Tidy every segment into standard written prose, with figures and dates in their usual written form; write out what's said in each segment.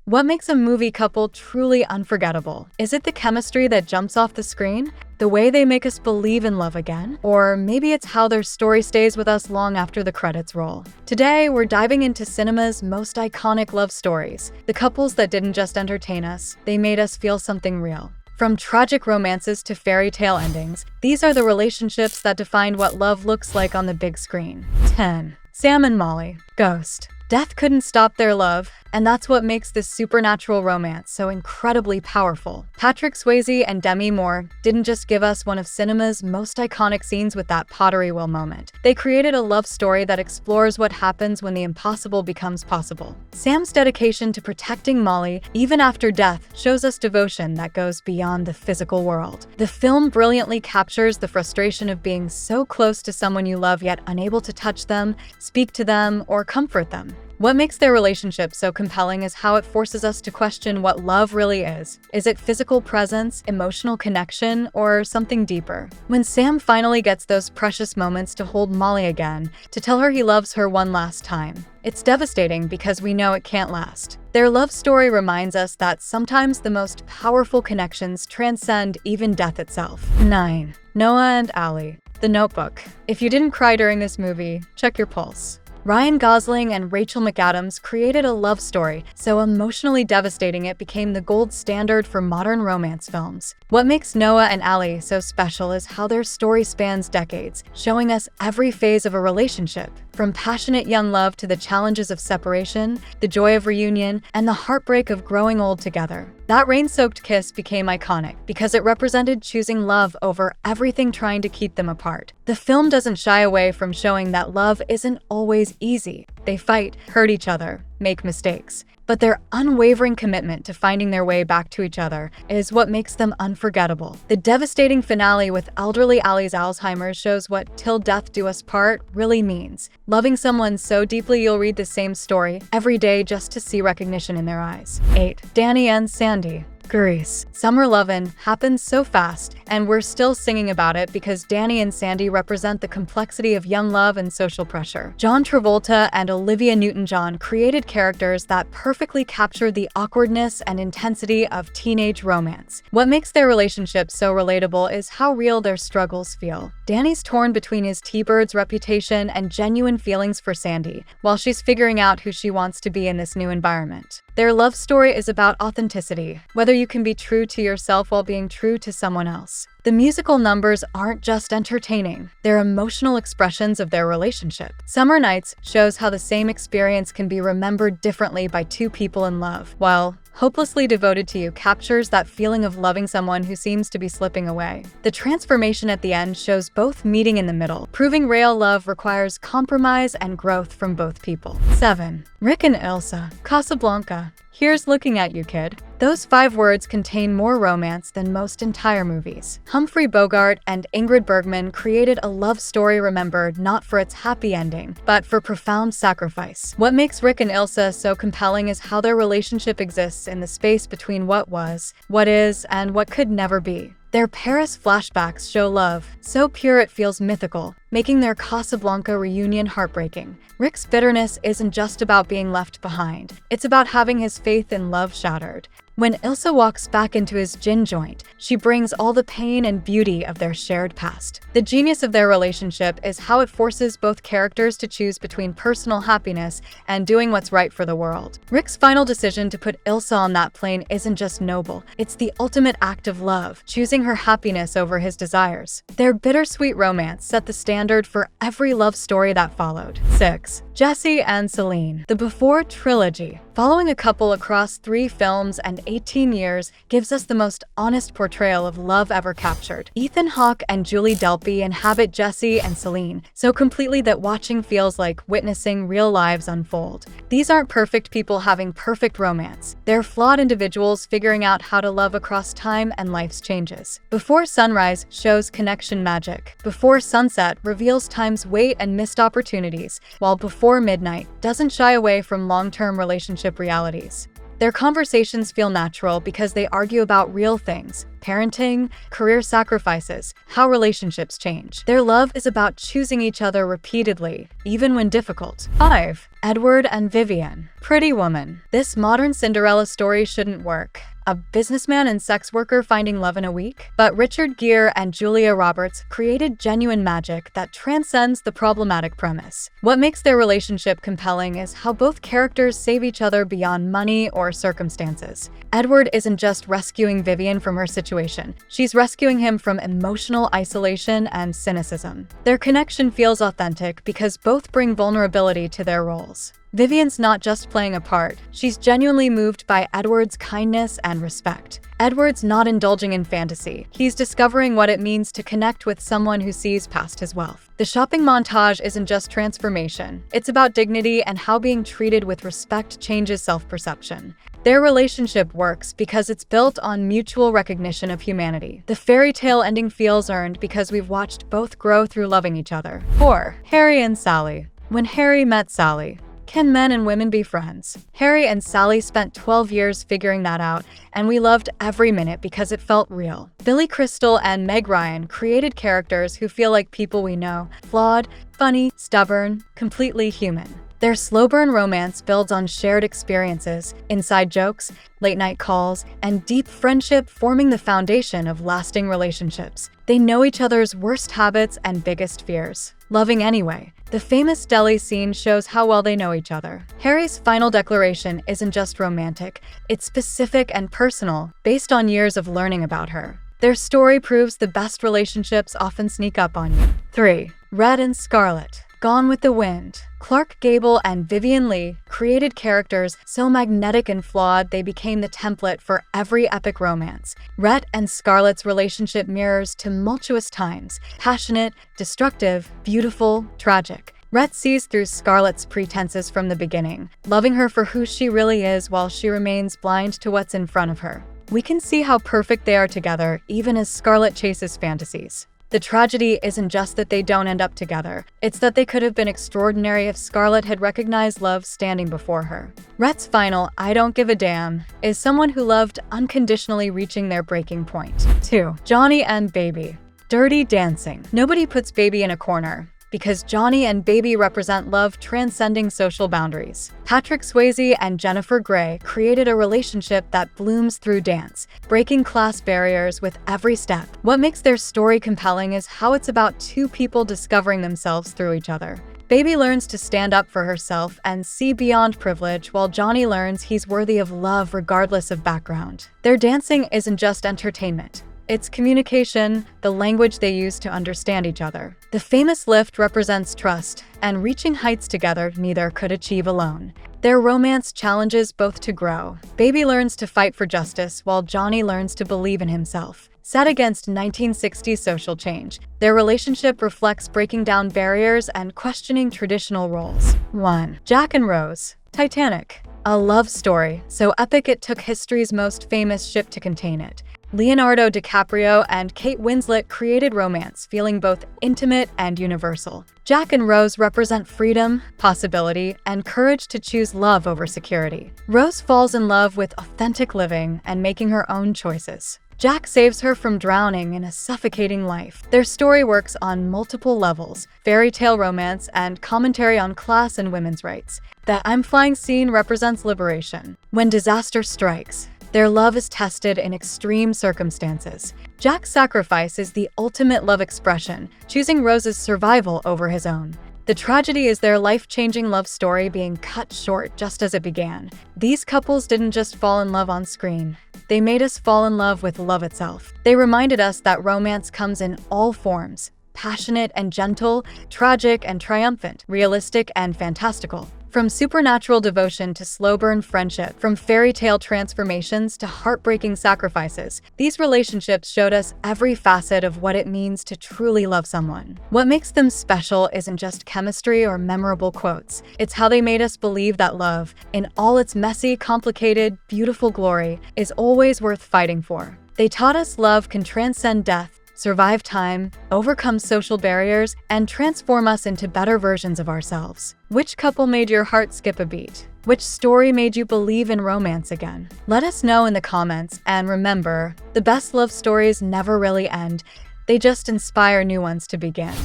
What makes a movie couple truly unforgettable? Is it the chemistry that jumps off the screen? The way they make us believe in love again? Or maybe it's how their story stays with us long after the credits roll. Today, we're diving into cinema's most iconic love stories. The couples that didn't just entertain us, they made us feel something real. From tragic romances to fairy tale endings, these are the relationships that defined what love looks like on the big screen. 10. Sam and Molly. Ghost. Death couldn't stop their love, and that's what makes this supernatural romance so incredibly powerful. Patrick Swayze and Demi Moore didn't just give us one of cinema's most iconic scenes with that pottery wheel moment. They created a love story that explores what happens when the impossible becomes possible. Sam's dedication to protecting Molly, even after death, shows us devotion that goes beyond the physical world. The film brilliantly captures the frustration of being so close to someone you love yet unable to touch them, speak to them, or comfort them. What makes their relationship so compelling is how it forces us to question what love really is. Is it physical presence, emotional connection, or something deeper? When Sam finally gets those precious moments to hold Molly again, to tell her he loves her one last time, it's devastating because we know it can't last. Their love story reminds us that sometimes the most powerful connections transcend even death itself. 9. Noah and Allie. The Notebook. If you didn't cry during this movie, check your pulse. Ryan Gosling and Rachel McAdams created a love story so emotionally devastating it became the gold standard for modern romance films. What makes Noah and Allie so special is how their story spans decades, showing us every phase of a relationship. From passionate young love to the challenges of separation, the joy of reunion, and the heartbreak of growing old together. That rain-soaked kiss became iconic because it represented choosing love over everything trying to keep them apart. The film doesn't shy away from showing that love isn't always easy. They fight, hurt each other, make mistakes. But their unwavering commitment to finding their way back to each other is what makes them unforgettable. The devastating finale with elderly Allie's Alzheimer's shows what "till death do us part" really means. Loving someone so deeply you'll read the same story every day just to see recognition in their eyes. 8. Danny and Sandy. Grease. Summer Lovin' happens so fast, and we're still singing about it because Danny and Sandy represent the complexity of young love and social pressure. John Travolta and Olivia Newton-John created characters that perfectly capture the awkwardness and intensity of teenage romance. What makes their relationship so relatable is how real their struggles feel. Danny's torn between his T-Bird's reputation and genuine feelings for Sandy, while she's figuring out who she wants to be in this new environment. Their love story is about authenticity, whether you can be true to yourself while being true to someone else. The musical numbers aren't just entertaining, they're emotional expressions of their relationship. Summer Nights shows how the same experience can be remembered differently by two people in love, while Hopelessly Devoted to You captures that feeling of loving someone who seems to be slipping away. The transformation at the end shows both meeting in the middle, proving real love requires compromise and growth from both people. 7. Rick and Ilsa. Casablanca. Here's looking at you, kid. Those 5 words contain more romance than most entire movies. Humphrey Bogart and Ingrid Bergman created a love story remembered not for its happy ending, but for profound sacrifice. What makes Rick and Ilsa so compelling is how their relationship exists in the space between what was, what is, and what could never be. Their Paris flashbacks show love, so pure it feels mythical, making their Casablanca reunion heartbreaking. Rick's bitterness isn't just about being left behind, it's about having his faith in love shattered. When Ilsa walks back into his gin joint, she brings all the pain and beauty of their shared past. The genius of their relationship is how it forces both characters to choose between personal happiness and doing what's right for the world. Rick's final decision to put Ilsa on that plane isn't just noble, it's the ultimate act of love, choosing her happiness over his desires. Their bittersweet romance set the standard for every love story that followed. 6. Jesse and Celine. The Before trilogy. Following a couple across 3 films and 18 years gives us the most honest portrayal of love ever captured. Ethan Hawke and Julie Delpy inhabit Jesse and Celine so completely that watching feels like witnessing real lives unfold. These aren't perfect people having perfect romance. They're flawed individuals figuring out how to love across time and life's changes. Before Sunrise shows connection magic. Before Sunset reveals time's weight and missed opportunities, while Before Midnight doesn't shy away from long-term relationship realities. Their conversations feel natural because they argue about real things: parenting, career sacrifices, how relationships change. Their love is about choosing each other repeatedly, even when difficult. 5. Edward and Vivian. Pretty Woman. This modern Cinderella story shouldn't work. A businessman and sex worker finding love in a week? But Richard Gere and Julia Roberts created genuine magic that transcends the problematic premise. What makes their relationship compelling is how both characters save each other beyond money or circumstances. Edward isn't just rescuing Vivian from her situation, she's rescuing him from emotional isolation and cynicism. Their connection feels authentic because both bring vulnerability to their roles. Vivian's not just playing a part, she's genuinely moved by Edward's kindness and respect. Edward's not indulging in fantasy, he's discovering what it means to connect with someone who sees past his wealth. The shopping montage isn't just transformation, it's about dignity and how being treated with respect changes self-perception. Their relationship works because it's built on mutual recognition of humanity. The fairy tale ending feels earned because we've watched both grow through loving each other. 4. Harry and Sally. When Harry met Sally. Can men and women be friends? Harry and Sally spent 12 years figuring that out, and we loved every minute because it felt real. Billy Crystal and Meg Ryan created characters who feel like people we know: flawed, funny, stubborn, completely human. Their slow-burn romance builds on shared experiences, inside jokes, late-night calls, and deep friendship, forming the foundation of lasting relationships. They know each other's worst habits and biggest fears. Loving anyway. The famous deli scene shows how well they know each other. Harry's final declaration isn't just romantic, it's specific and personal, based on years of learning about her. Their story proves the best relationships often sneak up on you. 3. Red and Scarlet. Gone with the Wind. Clark Gable and Vivien Leigh created characters so magnetic and flawed they became the template for every epic romance. Rhett and Scarlett's relationship mirrors tumultuous times: passionate, destructive, beautiful, tragic. Rhett sees through Scarlett's pretenses from the beginning, loving her for who she really is while she remains blind to what's in front of her. We can see how perfect they are together, even as Scarlett chases fantasies. The tragedy isn't just that they don't end up together, it's that they could have been extraordinary if Scarlett had recognized love standing before her. Rhett's final "I don't give a damn" is someone who loved unconditionally reaching their breaking point. 2. Johnny and Baby. Dirty Dancing. Nobody puts Baby in a corner, because Johnny and Baby represent love transcending social boundaries. Patrick Swayze and Jennifer Grey created a relationship that blooms through dance, breaking class barriers with every step. What makes their story compelling is how it's about two people discovering themselves through each other. Baby learns to stand up for herself and see beyond privilege, while Johnny learns he's worthy of love regardless of background. Their dancing isn't just entertainment. It's communication, the language they use to understand each other. The famous lift represents trust, and reaching heights together neither could achieve alone. Their romance challenges both to grow. Baby learns to fight for justice, while Johnny learns to believe in himself. Set against 1960s social change, their relationship reflects breaking down barriers and questioning traditional roles. 1. Jack and Rose. Titanic. A love story so epic it took history's most famous ship to contain it. Leonardo DiCaprio and Kate Winslet created romance, feeling both intimate and universal. Jack and Rose represent freedom, possibility, and courage to choose love over security. Rose falls in love with authentic living and making her own choices. Jack saves her from drowning in a suffocating life. Their story works on multiple levels: fairy tale romance and commentary on class and women's rights. The "I'm flying" scene represents liberation. When disaster strikes, their love is tested in extreme circumstances. Jack's sacrifice is the ultimate love expression, choosing Rose's survival over his own. The tragedy is their life-changing love story being cut short just as it began. These couples didn't just fall in love on screen. They made us fall in love with love itself. They reminded us that romance comes in all forms: passionate and gentle, tragic and triumphant, realistic and fantastical. From supernatural devotion to slow-burn friendship, from fairy tale transformations to heartbreaking sacrifices, these relationships showed us every facet of what it means to truly love someone. What makes them special isn't just chemistry or memorable quotes. It's how they made us believe that love, in all its messy, complicated, beautiful glory, is always worth fighting for. They taught us love can transcend death, survive time, overcome social barriers, and transform us into better versions of ourselves. Which couple made your heart skip a beat? Which story made you believe in romance again? Let us know in the comments, and remember, the best love stories never really end. They just inspire new ones to begin.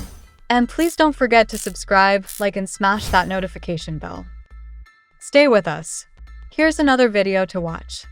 And please don't forget to subscribe, like, and smash that notification bell. Stay with us. Here's another video to watch.